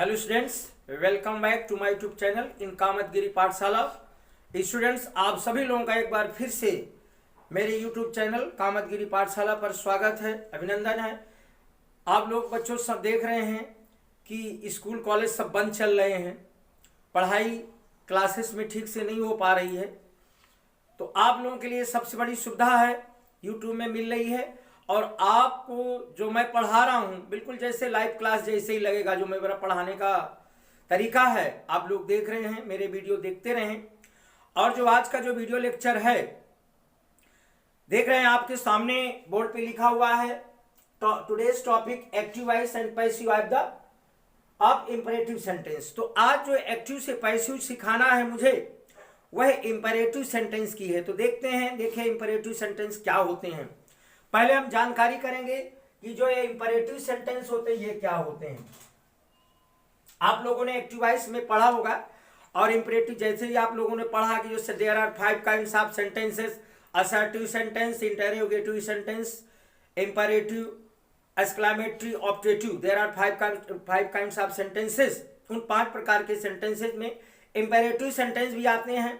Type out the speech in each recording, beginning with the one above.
Hello students, welcome back to my YouTube channel in Kamatgiri Pathshala. Students, आप सभी लोगों का एक बार फिर से मेरे यूट्यूब चैनल कामतगिरी पाठशाला पर स्वागत है, अभिनंदन है। आप लोग बच्चों सब देख रहे हैं कि स्कूल कॉलेज सब बंद चल रहे हैं, पढ़ाई क्लासेस में ठीक से नहीं हो पा रही है। तो आप लोगों के लिए सबसे बड़ी सुविधा है यूट्यूब में मिल रही है, और आपको जो मैं पढ़ा रहा हूं बिल्कुल जैसे लाइव क्लास जैसे ही लगेगा। जो मेरा पढ़ाने का तरीका है आप लोग देख रहे हैं, मेरे वीडियो देखते रहें। और जो आज का जो वीडियो लेक्चर है देख रहे हैं, आपके सामने बोर्ड पे लिखा हुआ है today's topic active voice and passive of the of imperative sentence. तो आज जो एक्टिव से पैसिव सिखाना है मुझे वह इंपरेटिव सेंटेंस की है। तो देखते हैं, देखिए इंपरेटिव सेंटेंस क्या होते हैं। पहले हम जानकारी करेंगे कि जो ये इंपरेटिव सेंटेंस होते हैं ये क्या होते हैं। आप लोगों ने एक्टिव वॉइस में पढ़ा होगा, और इंपरेटिव जैसे ही आप लोगों ने पढ़ा कि जो there are 5 kinds of sentences, assertive sentence, interrogative sentence, imperative, exclamatory, objective, there are 5 kinds of sentences. उन 5 प्रकार के सेंटेंसेस में इंपरेटिव सेंटेंस भी आते हैं।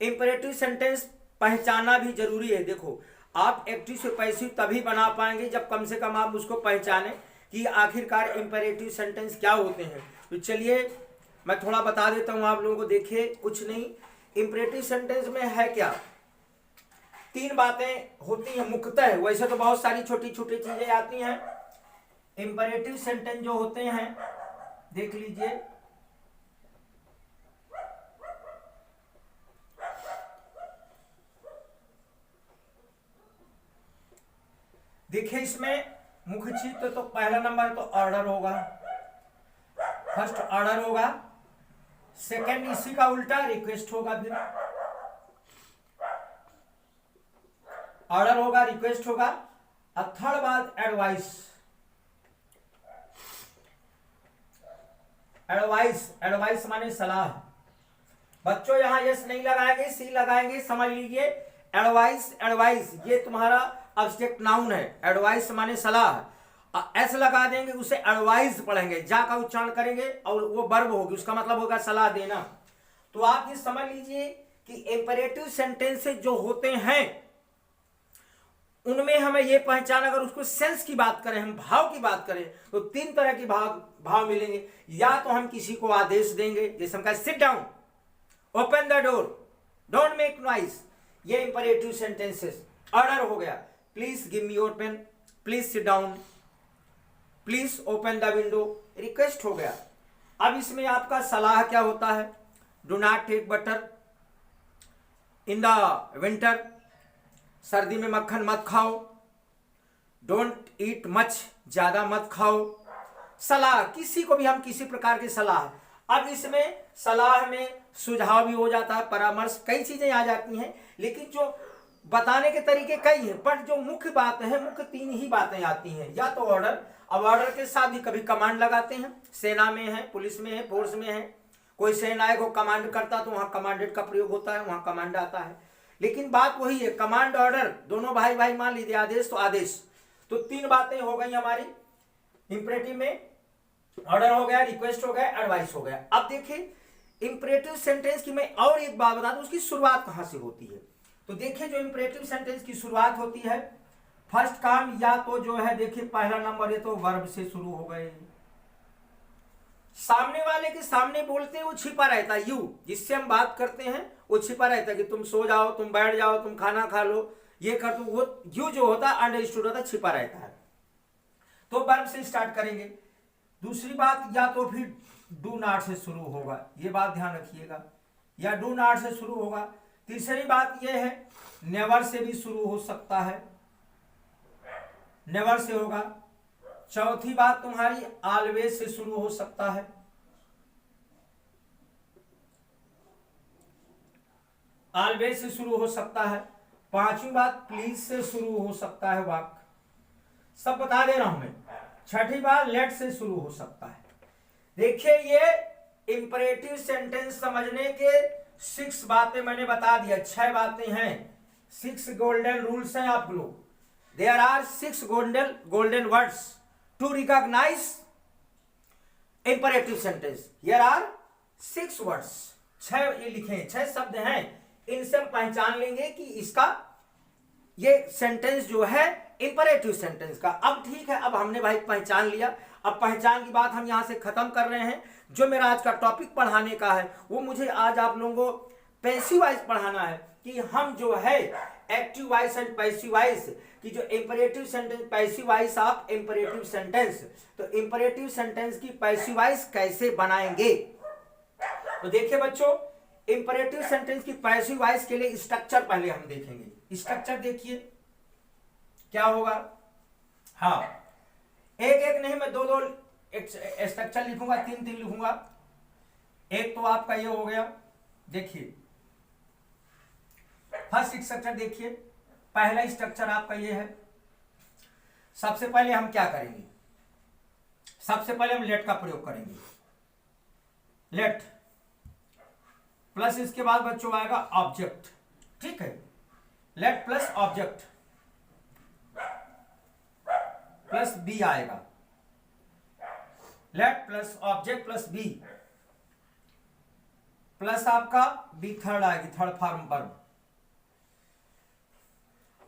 इंपरेटिव सेंटेंस पहचाना भी जरूरी है। देखो, आप एक्टिव से पैसिव तभी बना पाएंगे जब कम से कम आप उसको पहचानें कि आखिरकार इंपरेटिव सेंटेंस क्या होते हैं। तो चलिए मैं थोड़ा बता देता हूं आप लोगों को। देखिए, कुछ नहीं, इंपरेटिव सेंटेंस में है क्या, 3 बातें होती हैं मुख्यतः। वैसे तो बहुत सारी छोटी छोटी चीजें आती हैं। इंपरेटिव सेंटेंस जो होते हैं देख लीजिए, देखिए इसमें मुख्य चीज तो पहला नंबर तो ऑर्डर होगा, फर्स्ट ऑर्डर होगा। सेकंड इसी का उल्टा रिक्वेस्ट होगा, फिर ऑर्डर होगा, रिक्वेस्ट होगा। और थर्ड बात एडवाइस। एडवाइस, एडवाइस माने सलाह। बच्चों यहां यस नहीं लगाएंगे, सी लगाएंगे, समझ लीजिए। एडवाइस, एडवाइस ये तुम्हारा ऑब्जेक्ट नाउन है। एडवाइस माने सलाह, एस लगा देंगे, उसे एडवाइस पढ़ेंगे, जा का उच्चारण करेंगे और वो वर्ब होगी, उसका मतलब होगा सलाह देना। तो आप ये समझ लीजिए कि इंपरेटिव सेंटेंसेस जो होते हैं उनमें हमें ये पहचान, अगर उसको सेंस की बात करें, हम भाव की बात करें, तो 3 तरह के भाव मिलेंगे। या तो हम किसी को आदेश देंगे, जैसे हम कहें sit down, open the door, don't make noise, ये इंपरेटिव सेंटेंसेस। ऑर्डर हो गया, please give me your pen, please sit down, please open the window, request हो गया। अब इसमें आपका सलाह क्या होता है, do not take butter in the winter, सर्दी में मक्खन मत खाओ, डोंट ईट मच, ज्यादा मत खाओ। सलाह, किसी को भी हम किसी प्रकार की सलाह। अब इसमें सलाह में सुझाव भी हो जाता है, परामर्श, कई चीजें आ जाती हैं, लेकिन जो बताने के तरीके कई हैं, पर जो मुख्य बात है, मुख्य 3 ही बातें आती हैं। या तो ऑर्डर, अब ऑर्डर के साथ ही कभी कमांड लगाते हैं, सेना में है, पुलिस में है, फोर्स में है, कोई सेनायक को कमांड करता तो वहां कमांडेड का प्रयोग होता है, वहां कमांड आता है। लेकिन बात वही है, कमांड ऑर्डर दोनों भाई भाई मान लीजिए, आदेश तो आदेश। तो 3 बातें हो गई हमारी इंपरेटिव में, ऑर्डर हो गया, रिक्वेस्ट हो गया, एडवाइस हो गया। अब देखिए इंपरेटिव सेंटेंस की मैं और एक बात बता दूं, उसकी शुरुआत कहां से होती है। तो देखिए जो इंपरेटिव सेंटेंस की शुरुआत होती है, फर्स्ट काम या तो जो है, देखिए पहला नंबर ये तो वर्ब से शुरू हो गए। सामने वाले के सामने बोलते हैं वो छिपा रहता है, यू जिससे हम बात करते हैं वो छिपा रहता है कि तुम सो जाओ, तुम बैठ जाओ, तुम खाना खा लो, ये कर दो। वो यू जो होता है अंडरस्टूड होता है, छिपा रहता है। तो वर्ब से स्टार्ट करेंगे। दूसरी बात, या तो फिर डू नॉट से शुरू होगा, ये बात ध्यान रखिएगा, या डू नॉट से शुरू होगा। तीसरी बात यह है, नेवर से भी शुरू हो सकता है, नेवर से होगा। चौथी बात तुम्हारी ऑलवेज से शुरू हो सकता है, ऑलवेज से शुरू हो सकता है। 5वीं बात प्लीज से शुरू हो सकता है वाक्य, सब बता दे रहा हूं मैं। 6ठी बात लेट से शुरू हो सकता है। देखिए ये इंपरेटिव सेंटेंस समझने के 6 बातें मैंने बता दिया, 6 बातें हैं, 6 गोल्डन रूल्स हैं आप लोग। There are 6 golden words to recognise imperative sentence. Here are 6 words, 6 ये लिखे हैं, 6 शब्द हैं। इनसे हम पहचान लेंगे कि इसका ये सेंटेंस जो है इंपरेटिव सेंटेंस का। अब ठीक है, अब हमने भाई पहचान लिया। अब पहचान की बात हम यहां से खत्म कर रहे हैं। जो मेरा आज का टॉपिक पढ़ाने का है वो मुझे आज आप लोगों को पैसिव वॉइस पढ़ाना है कि हम जो है active voice and passive voice की जो imperative sentence, passive voice of imperative sentence, तो इंपरेटिव सेंटेंस की पैसिव वॉइस कैसे बनाएंगे। तो देखिए बच्चों, इंपरेटिव सेंटेंस की पैसिव वॉइस के लिए स्ट्रक्चर पहले हम देखेंगे। स्ट्रक्चर देखिए क्या होगा। हाँ, एक एक नहीं, मैं दो दो स्ट्रक्चर लिखूंगा, तीन तीन लिखूंगा। एक तो आपका ये हो गया, देखिए फर्स्ट स्ट्रक्चर देखिए। पहला स्ट्रक्चर आपका ये है। सबसे पहले हम क्या करेंगे, सबसे पहले हम लेट का प्रयोग करेंगे। लेट प्लस इसके बाद बच्चों आएगा ऑब्जेक्ट। ठीक है, let plus object plus be आएगा। Let plus object plus be plus आपका बी थर्ड आएगी, थर्ड फॉर्म वर्ब।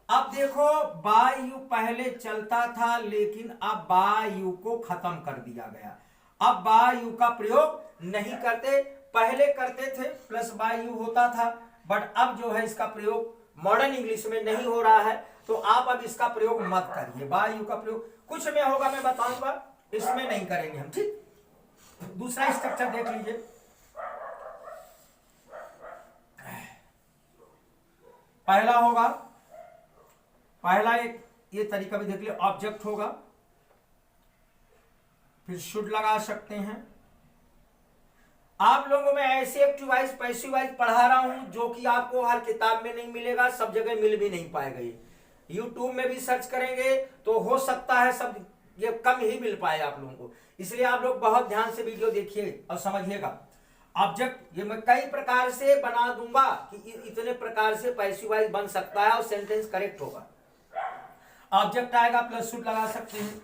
अब देखो बाय यू पहले चलता था, लेकिन अब बाय यू को खत्म कर दिया गया। अब बाय यू का प्रयोग नहीं करते, पहले करते थे प्लस बाय यू होता था, बट अब जो है इसका प्रयोग मॉडर्न इंग्लिश में नहीं हो रहा है। तो आप अब इसका प्रयोग मत करिए। बाय यू का प्रयोग कुछ में होगा, मैं बताऊंगा, इसमें नहीं करेंगे हम। ठीक, दूसरा स्ट्रक्चर देख लीजिए। पहला होगा, पहला एक ये तरीका भी देख लिया, ऑब्जेक्ट होगा, फिर शुड लगा सकते हैं। आप लोगों में ऐसे एक्टिव वॉइस पैसिव वॉइस पढ़ा रहा हूं जो कि आपको हर किताब में नहीं मिलेगा, सब जगह मिल भी नहीं पाएगा। ये यूट्यूब में भी सर्च करेंगे तो हो सकता है सब ये कम ही मिल पाए आप लोगों को। इसलिए आप लोग बहुत ध्यान से वीडियो देखिए और समझिएगा। ऑब्जेक्ट ये मैं कई प्रकार से बना दूंगा कि इतने प्रकार से पैसिव वॉइस बन सकता है और सेंटेंस करेक्ट होगा। ऑब्जेक्ट आएगा प्लस शुड लगा सकते हैं,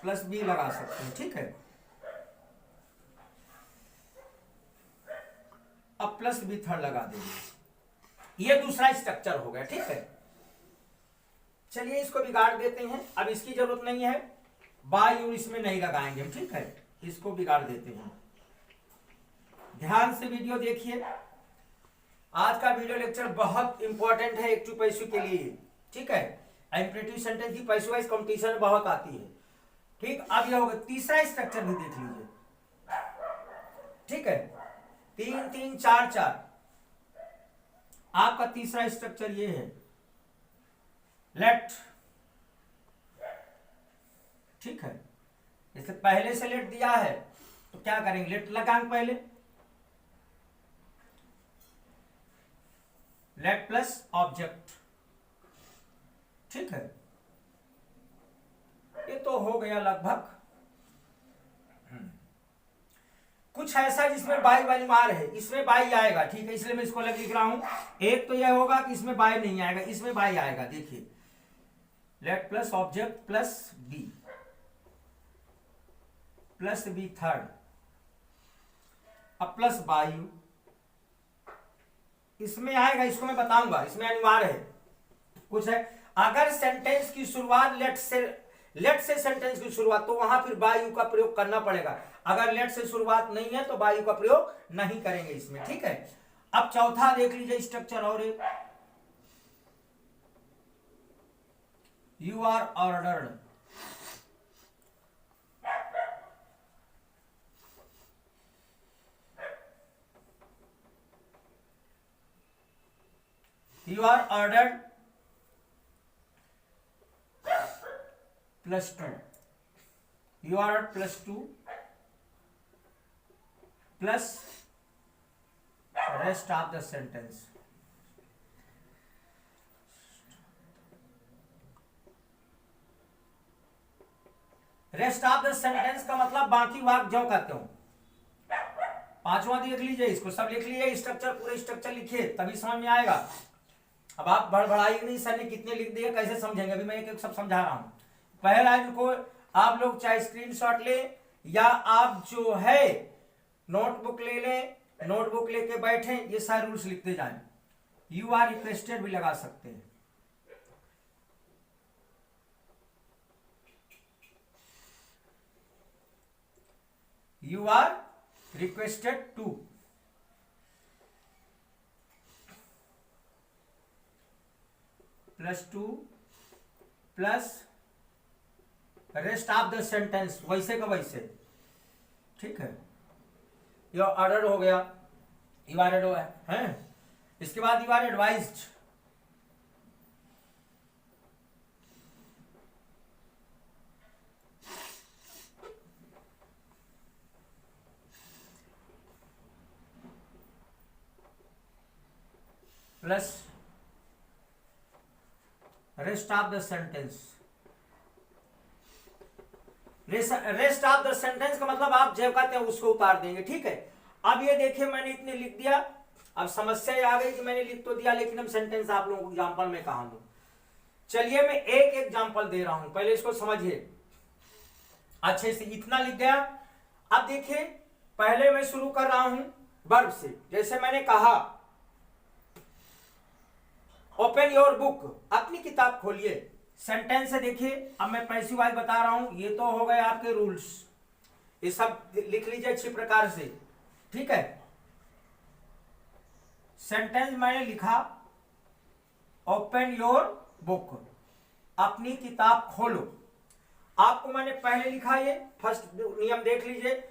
प्लस बी लगा सकते हैं। ठीक है, अब प्लस बी थर्ड लगा देंगे। ये दूसरा स्ट्रक्चर हो गया। ठीक है, चलिए इसको बिगाड़ देते हैं। अब इसकी जरूरत नहीं है, बाय यू इसमें नहीं लगाएंगे हम। ठीक है, इसको बिगाड़ देते हैं। ध्यान से वीडियो देखिए। आज का वीडियो लेक्चर बहुत इंपॉर्टेंट है एक्टिव पैसिव के लिए। ठीक है, इंपरेटिव सेंटेंस की पैसिव वॉइस कंपटीशन में बहुत आती है। ठीक, अब यह होगा तीसरा स्ट्रक्चर भी देख लीजिए। ठीक है, 3 3 4 4 आपका तीसरा स्ट्रक्चर ये है, लेट। ठीक है, जैसे पहले से लेट दिया है तो क्या करेंगे, लेट लगाएंगे पहले, लेट प्लस ऑब्जेक्ट। ठीक है, ये तो हो गया लगभग। कुछ ऐसा जिसमें बाई वाली मार है, इसमें बाई आएगा। ठीक है, इसलिए मैं इसको अलग लिख रहा हूं। एक तो यह होगा कि इसमें बाई नहीं आएगा, इसमें बाई आएगा। देखिए, let plus object plus be third, अब प्लस बाई यू इसमें आएगा। इसको मैं बताऊंगा, इसमें अनिवार्य है। कुछ है, अगर सेंटेंस की शुरुआत लेट से सेंटेंस की शुरुआत, तो वहां फिर बाय यू का प्रयोग करना पड़ेगा। अगर लेट से शुरुआत नहीं है तो बाय यू का प्रयोग नहीं करेंगे इसमें। ठीक है, अब चौथा देख लीजिए स्ट्रक्चर और एक, you are ordered. You are ordered plus 2, you are plus 2 plus rest of the sentence. Rest of the sentence का मतलब बाकी वाक्य जो कहते हो। पांचवा देख लीजिए, इसको सब लिख लीजिए, स्ट्रक्चर पूरे स्ट्रक्चर लिखिए तभी समझ में आएगा। अब आप बड़बड़ाई नहीं, सर ने कितने लिख दिए कैसे समझेंगे, अभी मैं एक एक सब समझा रहा हूं। पहला इनको आप लोग चाहे स्क्रीनशॉट ले या आप जो है नोटबुक ले लें, नोटबुक लेके बैठे, ये सारे रूल्स लिखते जाएं। यू आर रिक्वेस्टेड भी लगा सकते हैं। You are requested to, +2 plus rest of the sentence, वैसे का वैसे, ठीक है। यह ऑर्डर हो गया, यू आर है। इसके बाद you are advised, plus rest of the sentence. Rest of the sentence का मतलब आप जो कहते हैं उसको उतार देंगे, ठीक है। अब ये देखिए मैंने इतने लिख दिया, अब समस्या आ गई कि मैंने लिख तो दिया लेकिन हम सेंटेंस आप लोगों को एग्जांपल में कहां दूं। चलिए मैं एक एग्जांपल दे रहा हूं, पहले इसको समझिए अच्छे से। इतना लिख गया। अब देखिए पहले मैं शुरू कर रहा हूं वर्ब से। जैसे मैंने कहा ओपन योर बुक, अपनी किताब खोलिए। सेंटेंस से देखिए, अब मैं पैसिव वॉइस बता रहा हूं, ये तो हो गए आपके रूल्स, ये सब लिख लीजिए अच्छी प्रकार से, ठीक है। सेंटेंस मैंने लिखा ओपन योर बुक, अपनी किताब खोलो। आपको मैंने पहले लिखा, ये फर्स्ट नियम देख लीजिए,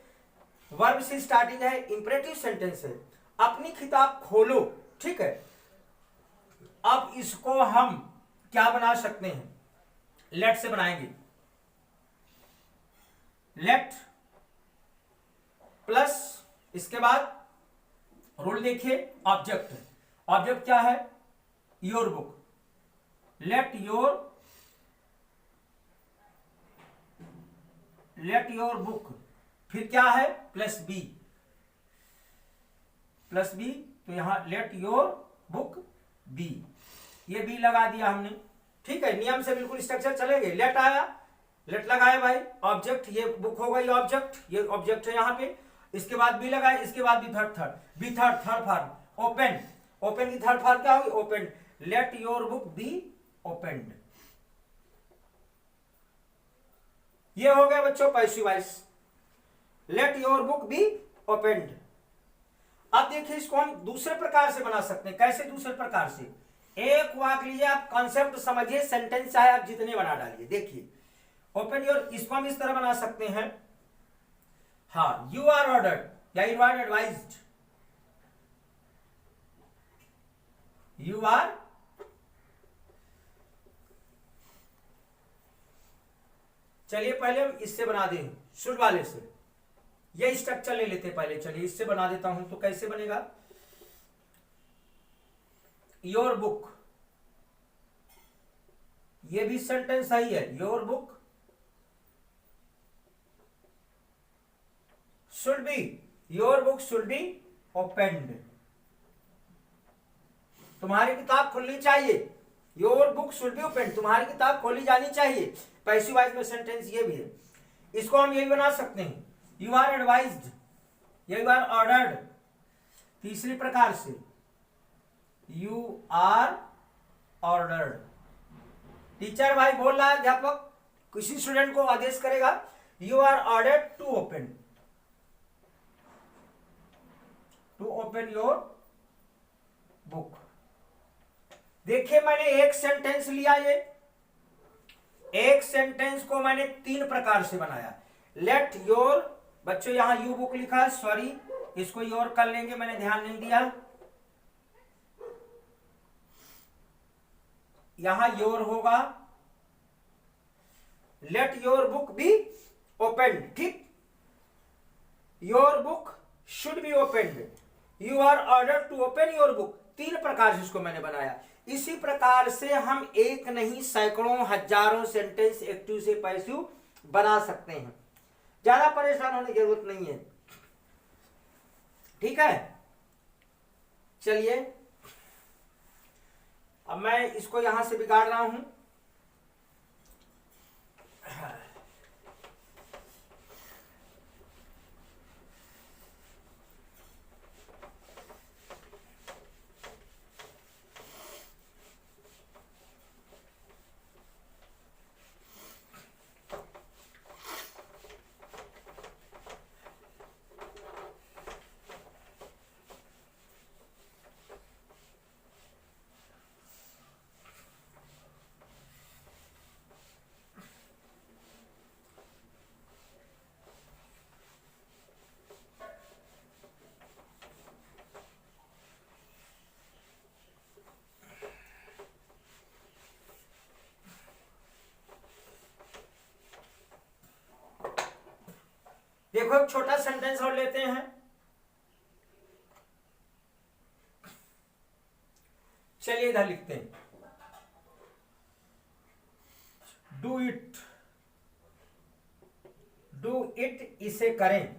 वर्ब से स्टार्टिंग है, इंपरेटिव सेंटेंस है, अपनी किताब खोलो, ठीक है। अब इसको हम क्या बना सकते हैं, लेट से बनाएंगे। लेट प्लस इसके बाद रूल देखिए, ऑब्जेक्ट। ऑब्जेक्ट क्या है, your book. Late your book, फिर क्या है, प्लस बी। प्लस बी, तो यहां लेट योर बुक बी, ये बी लगा दिया हमने, ठीक है। नियम से बिल्कुल स्ट्रक्चर चलेंगे। लेट आया, लेट लगाया भाई, ऑब्जेक्ट, ये बुक होगा, ये ऑब्जेक्ट, ये ऑब्जेक्ट है यहां पे। इसके बाद बी लगाए, इसके बाद be third form open. Open की थर्ड फॉर्म क्या होगी, open. Let your book be opened, ये हो गया बच्चों passive voice. Let your book be opened. अब देखिए इसको हम दूसरे प्रकार से बना सकते हैं। कैसे दूसरे प्रकार से, एक वाक्य लीजिए, आप कॉन्सेप्ट समझिए, सेंटेंस चाहे आप जितने बना डालिए। देखिए ओपन योर, इसको हम इस तरह बना सकते हैं, हाँ, यू आर ऑर्डर्ड या you are advised. You are चलिए पहले हम इससे बना दें, शुड वाले से, ये स्ट्रक्चर ले लेते हैं पहले। चलिए इससे बना देता हूं, तो कैसे बनेगा, योर बुक, ये भी सेंटेंस सही है, your book should B, your book should B opened, तुम्हारी किताब खुलनी चाहिए। Your book should be open, तुम्हारी किताब खोली जानी चाहिए। पैसिव वॉइस में सेंटेंस ये भी है। इसको हम यही बना सकते हैं, यू आर एडवाइज्ड या यू आर ऑर्डर्ड। तीसरी प्रकार से, यू आर ऑर्डर्ड। टीचर भाई बोल रहा है, अध्यापक किसी स्टूडेंट को आदेश करेगा, you are ordered to open your book. देखिए मैंने एक सेंटेंस लिया, ये एक सेंटेंस को मैंने तीन प्रकार से बनाया। लेट योर, बच्चों यहां यू बुक लिखा है, सॉरी, इसको योर कर लेंगे, मैंने ध्यान नहीं दिया। यहां योर होगा, let your book be open, ठीक। Your book should be open, you are order to open your book. तीन प्रकार से इसको मैंने बनाया। इसी प्रकार से हम एक नहीं सैकड़ों हजारों सेंटेंस एक्टिव से पैसिव बना सकते हैं, ज्यादा परेशान होने की जरूरत नहीं है, ठीक है। चलिए अब मैं इसको यहां से बिगाड़ रहा हूं। देखो एक छोटा सेंटेंस और लेते हैं। चलिए इधर लिखते हैं, डू इट, डू इट, इसे करें,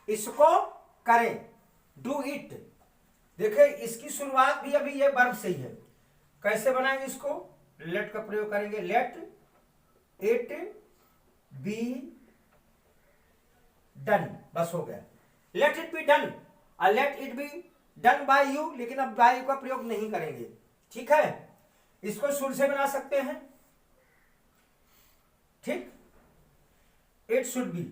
इसको करें, डू इट। देखिए इसकी शुरुआत भी अभी ये वर्ब से ही है। कैसे बनाएंगे इसको? लेट का प्रयोग करेंगे, लेट इट बी डन, बस हो गया। लेट इट बी डन, और let it be done by you, लेकिन अब बाय यू का प्रयोग नहीं करेंगे, ठीक है। इसको शुरू से बना सकते हैं, ठीक, इट शुड बी।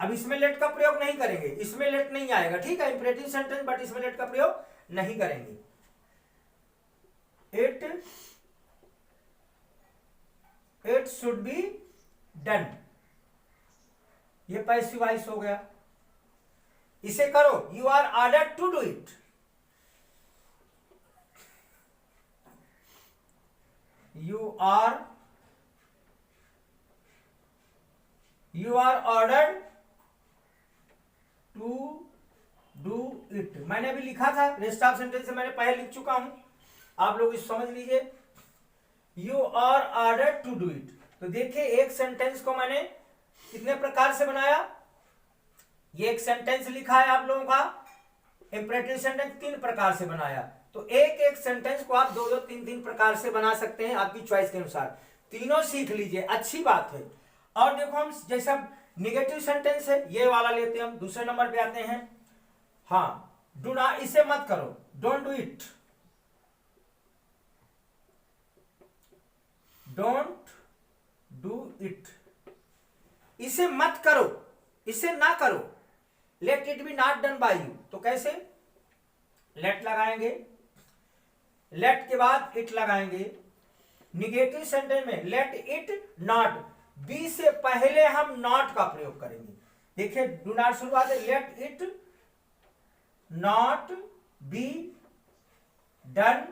अब इसमें लेट का प्रयोग नहीं करेंगे, इसमें लेट नहीं आएगा, ठीक है, इंपरेटिव सेंटेंस, बट इसमें लेट का प्रयोग नहीं करेंगे। इट शुड बी डन, ये पैसिव वॉइस हो गया। इसे करो, you are ordered to do it, you are ordered to do it. मैंने अभी लिखा था, रेस्ट ऑफ सेंटेंस से मैंने पहले लिख चुका हूं, आप लोग इस समझ लीजिए। You are ordered to do it. तो देखिए एक सेंटेंस को मैंने कितने प्रकार से बनाया, ये एक सेंटेंस लिखा है आप लोगों का, इंपरेटिव सेंटेंस 3 प्रकार से बनाया। तो एक एक सेंटेंस को आप 2-2, 3-3 प्रकार से बना सकते हैं, आपकी चॉइस के अनुसार। तीनों सीख लीजिए, अच्छी बात है। और देखो हम जैसा निगेटिव सेंटेंस है, ये वाला लेते हैं हम, दूसरे नंबर पे आते हैं। हाँ, डू नॉट, इसे मत करो, don't do it, don't do it, इसे मत करो, इसे ना करो। Let it be not done by you, तो कैसे? लेट लगाएंगे, लेट के बाद इट लगाएंगे। निगेटिव सेंटेंस में लेट इट नॉट, बी से पहले हम नॉट का प्रयोग करेंगे। देखिए डू नॉट शुरुआत है, let it not be done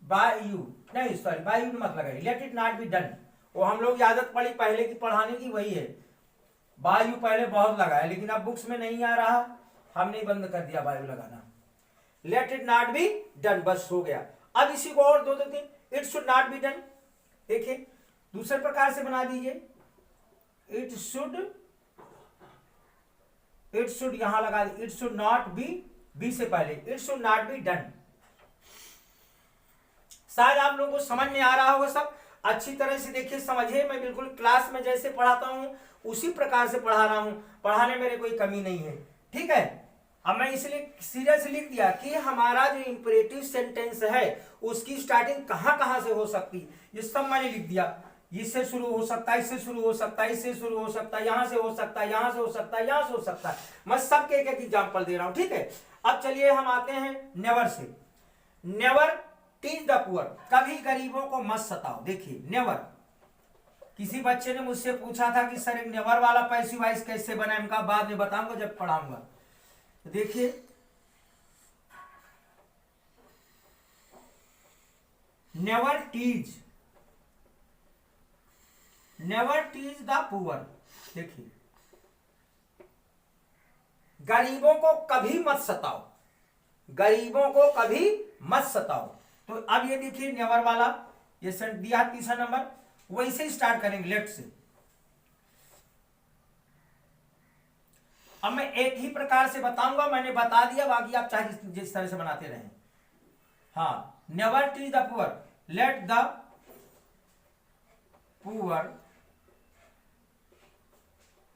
by you, नहीं सॉरी बाय यू मत लगाइए, let it not be done. वो हम लोग आदत पड़ी पहले की पढ़ाने की, वही है, बाय यू पहले बहुत लगाया, लेकिन अब बुक्स में नहीं आ रहा, हमने बंद कर दिया बाय यू लगाना। Let it not be done, बस हो गया। अब इसी को और 2-3, it should not be done. देखिए दूसरे प्रकार से बना दीजिए, इट शुड यहां लगा दी, इट शुड नॉट बी से पहले, it should not be done. शायद आप लोगों को समझ में आ रहा होगा सब, अच्छी तरह से देखिए समझिए। मैं बिल्कुल क्लास में जैसे पढ़ाता हूं उसी प्रकार से पढ़ा रहा हूं, पढ़ाने मेरे कोई कमी नहीं है, ठीक है। अब मैं इसलिए सीरियस लिख दिया कि हमारा जो इंपरेटिव सेंटेंस है उसकी स्टार्टिंग कहां कहां से हो सकती है, ये सब मैंने लिख दिया। इससे शुरू हो सकता है, इससे शुरू हो सकता है, इससे शुरू हो सकता है, यहां से हो सकता है, यहां से हो सकता है, यहां से हो सकता है। मैं सबके एक एक एग्जाम्पल दे रहा हूं, ठीक है। अब चलिए हम आते हैं never say. Never teach the poor, कभी गरीबों को मत सताओ। देखिए नेवर, किसी बच्चे ने मुझसे पूछा था कि सर एक नेवर वाला पैसिव वॉइस कैसे बनाए, इनका बाद में बताऊंगा जब पढ़ाऊंगा। तो देखिए नेवर टीच द पुअर, देखिए गरीबों को कभी मत सताओ, गरीबों को कभी मत सताओ। तो अब ये देखिए नेवर वाला ये सेंट दिया तीसरा नंबर, वैसे ही स्टार्ट करेंगे लेट से। अब मैं एक ही प्रकार से बताऊंगा, मैंने बता दिया, बाकी आप चाहे जिस तरह से बनाते रहें। हाँ, never teach the poor, late the poor,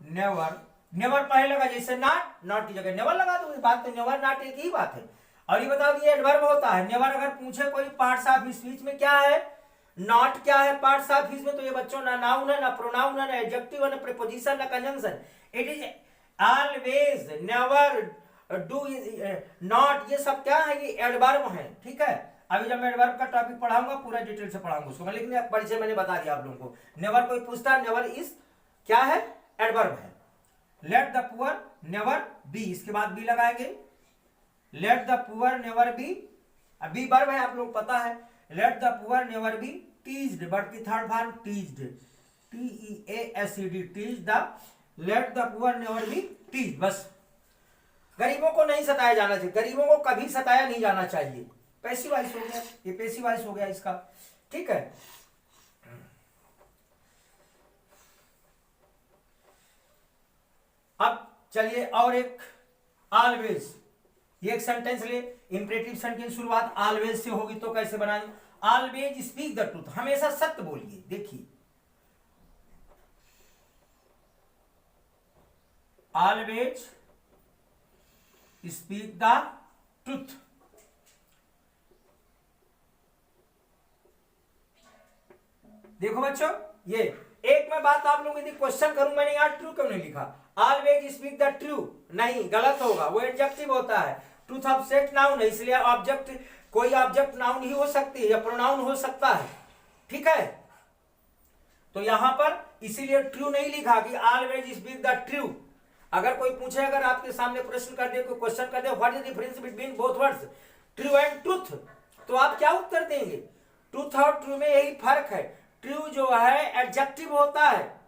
never पहले लगा, जैसे नॉट की जगह नेवर लगा दो, बात तो नेवर नॉट एक ही बात है। और ये बताओ ये एडवर्ब होता है। नेवर अगर पूछे कोई पार्ट्स ऑफ स्पीच में क्या है, नॉट क्या है पार्ट्स ऑफ स्पीच में, तो ये बच्चों ना नाउन है, ना प्रोनाउन है, ना एडजेक्टिव है, ना प्रीपोजिशन, ना conjunction. It is always, never, do not, ये सब क्या है, ये एडवर्ब है, ठीक है। अभी जब मैं एडवर्ब का टॉपिक पढ़ाऊंगा पूरा डिटेल से पढ़ाऊंगा उसको, लेकिन परिचय मैंने बता दिया आप लोगों को। नेवर कोई पूछता है, नेवर इज क्या है, एडवर्ब है। Let the poor never be, इसके बाद बी लगाएंगे। Let the poor never be, be verb है आप लोग पता है। Let the poor never be teased, verb की third form teased, TEASED, tease the let the poor never be tease. बस गरीबों को नहीं सताया जाना चाहिए, गरीबों को कभी सताया नहीं जाना चाहिए। पैसिव वॉइस हो गया, ये पैसिव वॉइस हो गया इसका, ठीक है। अब चलिए और एक ऑलवेज, ये एक सेंटेंस ले, इंपरेटिव सेंटेंस शुरुआत ऑलवेज से होगी तो कैसे बनाएंगे? ऑलवेज स्पीक द ट्रूथ, हमेशा सत्य बोलिए। देखिए ऑलवेज स्पीक द ट्रूथ। देखो बच्चों, ये एक मैं बात आप लोगों को क्वेश्चन करूं, मैंने यहां ट्रू क्यों नहीं लिखा? ऑलवेज स्पीक द ट्रू, नहीं, गलत होगा, वो एडजेक्टिव होता है। ट्रूथ ऑब्जेक्ट नाउन है, इसलिए ऑब्जेक्ट कोई ऑब्जेक्ट नाउन ही हो सकती है या प्रोनाउन हो सकता है, ठीक है। तो यहां पर इसीलिए ट्रू नहीं लिखा कि ऑलवेज स्पीक द ट्रू। अगर कोई पूछे, अगर आपके सामने प्रश्न कर दे, कोई क्वेश्चन कर दे, what is difference between both words true and truth, तो आप क्या उत्तर देंगे? ट्रूथ और ट्रू में यही फर्क है। ट्रू जो है एडजेक्टिव होता है,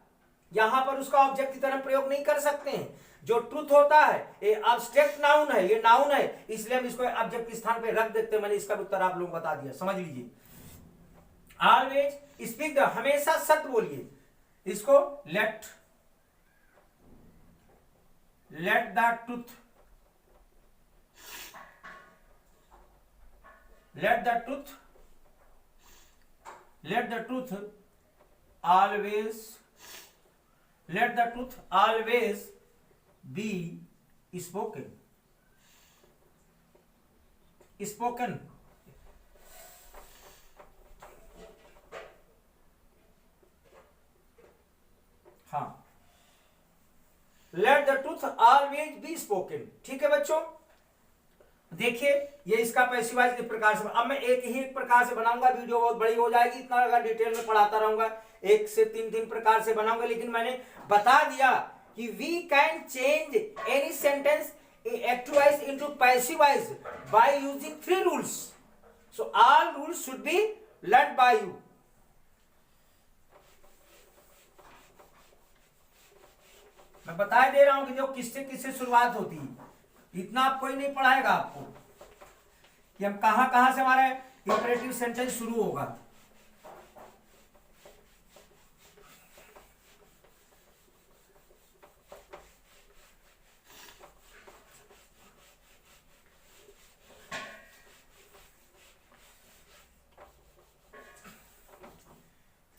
यहां पर उसका ऑब्जेक्ट की तरह प्रयोग नहीं कर सकते हैं। जो ट्रूथ होता है ये एब्स्ट्रैक्ट नाउन है, ये नाउन है, इसलिए हम इसको ऑब्जेक्ट के स्थान पे रख देते हैं। मैंने इसका उत्तर आप लोगों को बता दिया, समझ लीजिए। ऑलवेज स्पीक द, हमेशा सत्य बोलिए। इसको let the truth, let the truth always be spoken। हाँ, let the truth always be spoken, ठीक है बच्चों। देखिए ये इसका पैसिव वॉइस इस प्रकार से, अब मैं एक ही एक प्रकार से बनाऊंगा, वीडियो बहुत बड़ी हो जाएगी, इतना अगर डिटेल में पढ़ाता रहूंगा, एक से तीन प्रकार से बनाऊंगा। लेकिन मैंने बता दिया कि we can change any sentence active voice into passive voice by using 3 rules. So all rules should be learn by you. मैं बता दे रहा हूं कि जो किससे किससे शुरुआत होती है, इतना आप कोई नहीं पढ़ाएगा आपको कि हम कहां कहां से हमारा इंपरेटिव सेंटेंस शुरू होगा।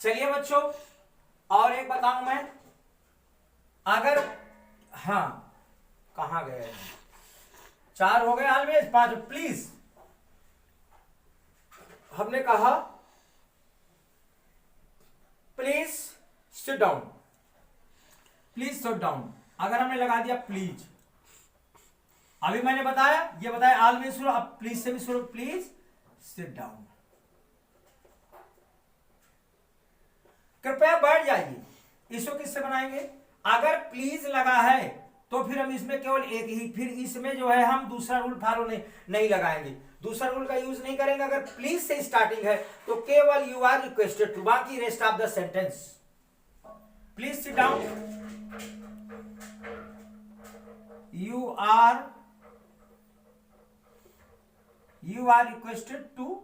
चलिए बच्चों, और एक बताऊं मैं, अगर, हाँ कहां गए, 4 हो गए, ऑलवेज 5। प्लीज, हमने कहा please sit down, please sit down, अगर हमने लगा दिया प्लीज, अभी मैंने बताया, ये बताया ऑलवेज शुरू, अब प्लीज से भी शुरू, प्लीज सिट डाउन। कृपया बैठ जाइए, इसको किससे बनाएंगे? अगर प्लीज लगा है तो फिर हम इसमें केवल एक ही, फिर इसमें जो है हम दूसरा रूल फॉलो नहीं लगाएंगे, दूसरा रूल का यूज नहीं करेंगे। अगर प्लीज से स्टार्टिंग है तो केवल यू आर रिक्वेस्टेड टू, बाकी rest of the sentence, please sit down, you are requested to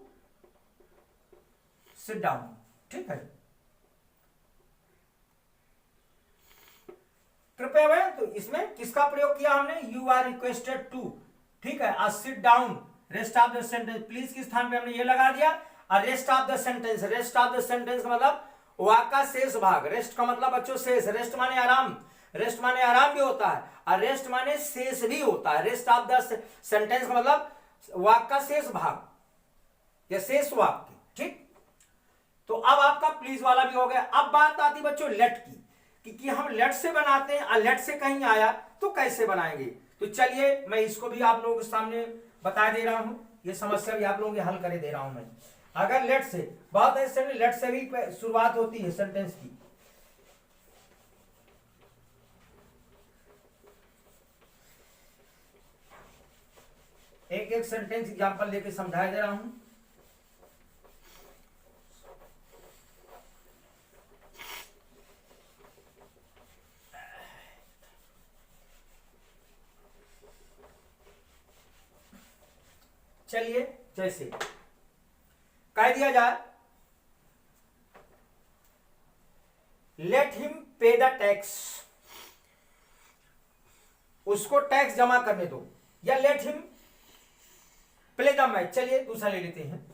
sit down, ठीक है। कृपया भाई, तो इसमें किसका प्रयोग किया हमने? यू आर रिक्वेस्टेड टू, ठीक है। आ sit down, rest of the sentence, please के स्थान पे हमने ये लगा दिया। और rest of the sentence, rest of the sentence का मतलब वाक्य का शेष भाग। रेस्ट का मतलब बच्चों शेष, रेस्ट माने आराम, रेस्ट माने आराम भी होता है और रेस्ट माने शेष भी होता है। रेस्ट ऑफ द सेंटेंस का मतलब वाक्य का शेष भाग या शेष वाक्य, ठीक। तो अब आपका प्लीज वाला भी हो गया। अब बात आती बच्चों लेट की, कि हम लेट से बनाते हैं और लेट से कहीं आया तो कैसे बनाएंगे। तो चलिए मैं इसको भी आप लोगों के सामने बता दे रहा हूं, ये समस्या भी आप लोगों के हल करे दे रहा हूं मैं। अगर लेट से, बहुत ऐसे लेट से भी शुरुआत होती है सेंटेंस की। एक एक सेंटेंस एग्जांपल लेके समझा दे रहा हूं। चलिए जैसे कह दिया जाए let him pay the tax, उसको टैक्स जमा करने दो, या let him play the match. चलिए दूसरा ले लेते हैं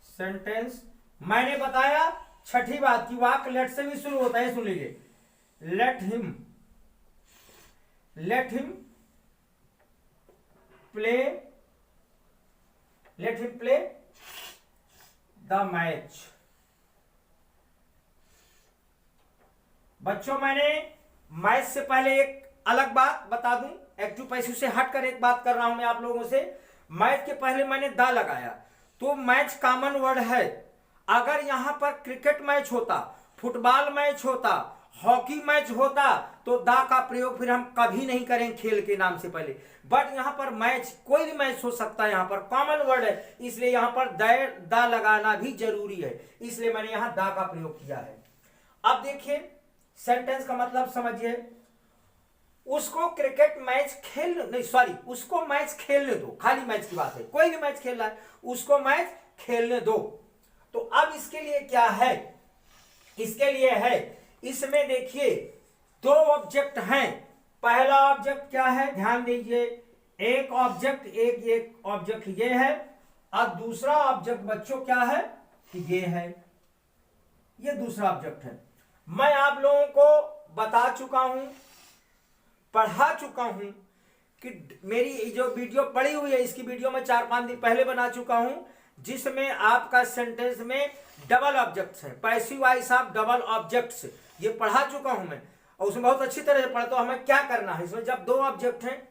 सेंटेंस। मैंने बताया छठी बात की वाक्य लेट से भी शुरू होता है, सुन लीजिए। Let him play the match. बच्चों मैंने मैच से पहले एक अलग बात बता दूं, एक्टिव पैसिव से हटकर एक बात कर रहा हूं मैं आप लोगों से। मैच के पहले मैंने दा लगाया, तो मैच कॉमन वर्ड है। अगर यहां पर क्रिकेट मैच होता, फुटबॉल मैच होता, हॉकी मैच होता, तो दा का प्रयोग फिर हम कभी नहीं करें खेल के नाम से पहले। बट यहां पर मैच, कोई भी मैच हो सकता है, यहां पर कॉमन वर्ड है, इसलिए यहां पर दा लगाना भी जरूरी है, इसलिए मैंने यहां दा का प्रयोग किया है। अब देखिए सेंटेंस का मतलब समझिए। उसको क्रिकेट मैच उसको मैच खेलने दो, खाली मैच की बात है, कोई भी मैच खेल रहा है उसको मैच खेलने दो। तो अब इसके लिए क्या है, इसके लिए है, इसमें देखिए दो ऑब्जेक्ट हैं। पहला ऑब्जेक्ट क्या है, ध्यान दीजिए, एक ऑब्जेक्ट ये है, और दूसरा ऑब्जेक्ट बच्चों क्या है, ये है, ये दूसरा ऑब्जेक्ट है। मैं आप लोगों को बता चुका हूं, पढ़ा चुका हूं कि मेरी जो वीडियो पड़ी हुई है, इसकी वीडियो मैं 4-5 दिन पहले बना चुका हूं, जिसमें आपका सेंटेंस में डबल ऑब्जेक्ट्स हैं, passive voice of double objects, ये पढ़ा चुका हूं मैं, और उसमें बहुत अच्छी तरह से पढ़ा। तो हमें क्या करना है, इसमें जब दो ऑब्जेक्ट हैं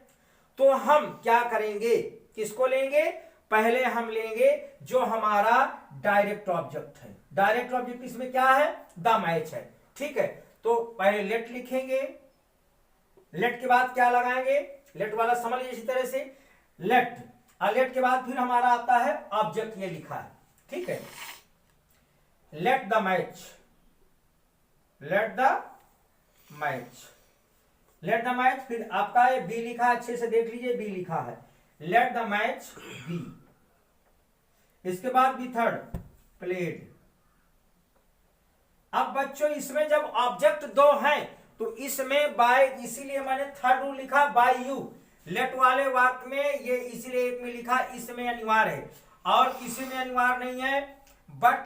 तो हम क्या करेंगे, किसको लेंगे, पहले हम लेंगे जो हमारा डायरेक्ट ऑब्जेक्ट है। डायरेक्ट ऑब्जेक्ट इसमें क्या है, द मैच है, ठीक है। तो पहले लेट लिखेंगे, लेट के बाद क्या लगाएंगे, लेट वाला समझ लीजिए इसी तरह से, लेट, और लेट के बाद फिर हमारा आता है ऑब्जेक्ट, ये लिखा है, ठीक है। लेट द मैच, फिर आपका ये बी लिखा है, अच्छे से देख लीजिए, बी लिखा है, लेट द मैच बी। इसके बाद भी थर्ड प्लेड। अब बच्चों इसमें जब ऑब्जेक्ट दो हैं तो इसमें बाय, इसीलिए मैंने थर्ड रूल लिखा बाय यू। लेट वाले वाक्य में ये इसीलिए एक में लिखा, इसमें अनिवार्य है और किसी में अनिवार्य नहीं है। बट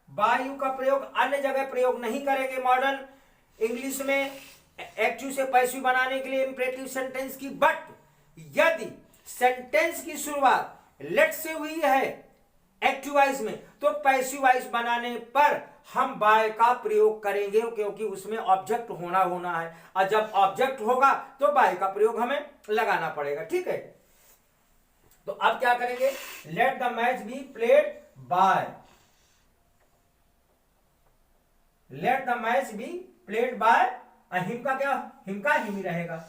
बाय यू का प्रयोग अन्य जगह प्रयोग नहीं करेंगे मॉडर्न इंग्लिश में एक्टिव से पैसिव बनाने के लिए इंपरेटिव सेंटेंस की। बट यदि सेंटेंस की शुरुआत लेट से हुई है एक्टिव वॉइस में, तो पैसिव वॉइस बनाने पर हम बाय का प्रयोग करेंगे, क्योंकि उसमें ऑब्जेक्ट होना है, और जब ऑब्जेक्ट होगा तो बाय का प्रयोग हमें लगाना पड़ेगा, ठीक है। तो अब क्या करेंगे, let the match be played by, let the match be played by, him का क्या, हिम का हिम ही रहेगा,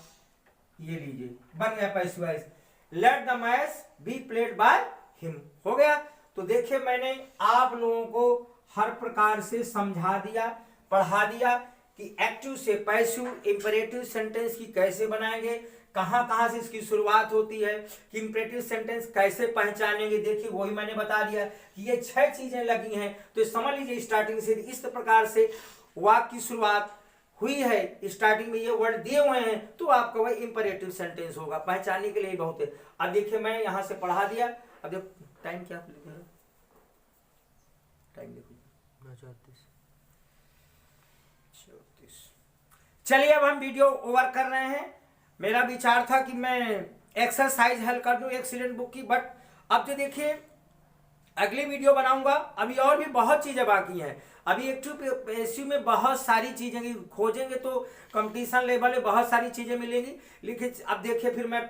ये लीजिए बन गया passive voice, let the match be played by him, हो गया। तो देखिए मैंने आप लोगों को हर प्रकार से समझा दिया, पढ़ा दिया कि एक्टिव से पैसिव इंपरेटिव सेंटेंस की कैसे बनाएंगे, कहां से इसकी शुरुआत होती है, कि इंपरेटिव सेंटेंस कैसे पहचानेंगे। देखिए वही मैंने बता दिया कि ये 6 चीजें लगी हैं, तो समझ लीजिए स्टार्टिंग से इस प्रकार से वाक्य की शुरुआत हुई है, स्टार्टिंग में ये वर्ड दिए हुए हैं, तो आपका वह इंपरेटिव सेंटेंस होगा, पहचानने के लिए बहुत है। अब देखिए मैं यहां से पढ़ा दिया, अब देखो टाइम क्या लिखा है, टाइम देखो 34। चलिए अब हम वीडियो ओवर कर रहे हैं। मेरा विचार था कि मैं एक्सरसाइज हल कर दूं एक्सीलेंट बुक की, बट अब तो देखिए अगली वीडियो बनाऊंगा, अभी और भी बहुत चीजें बाकी हैं। अभी एक्टिव पैसिव में बहुत सारी चीजें खोजेंगे तो कंपटीशन लेवल में बहुत सारी चीजें मिलेंगी। लेकिन अब देखिए फिर मैं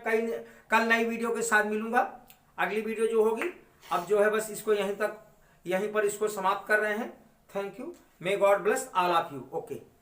कल नई वीडियो के साथ मिलूंगा। अगली वीडियो जो होगी, अब जो है बस इसको यहीं पर इसको समाप्त कर रहे हैं। Thank you, may God bless all of you. Okay.